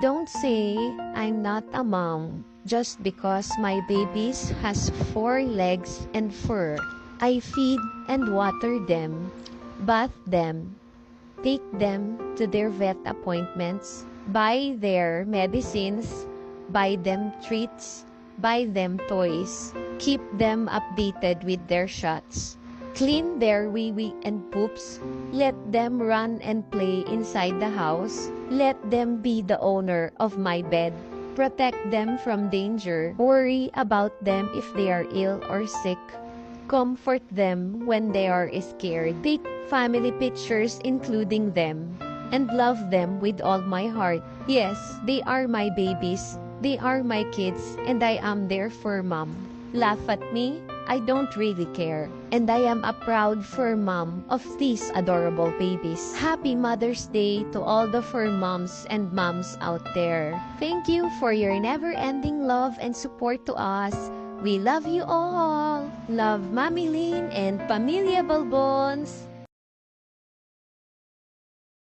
Don't say I'm not a mom just because my babies has 4 legs and fur. I feed and water them, bath them, take them to their vet appointments, buy their medicines, buy them treats, buy them toys, keep them updated with their shots, clean their wee-wee and poops, let them run and play inside the house, let them be the owner of my bed, protect them from danger, worry about them if they are ill or sick, comfort them when they are scared, take family pictures including them, and love them with all my heart. Yes, they are my babies, they are my kids, and I am their fur mom. Laugh at me, I don't really care, and I am a proud fur mom of these adorable babies. Happy Mother's Day to all the fur moms and moms out there. Thank you for your never-ending love and support to us. We love you all. Love Mami Lynn and Pamilya Balbons.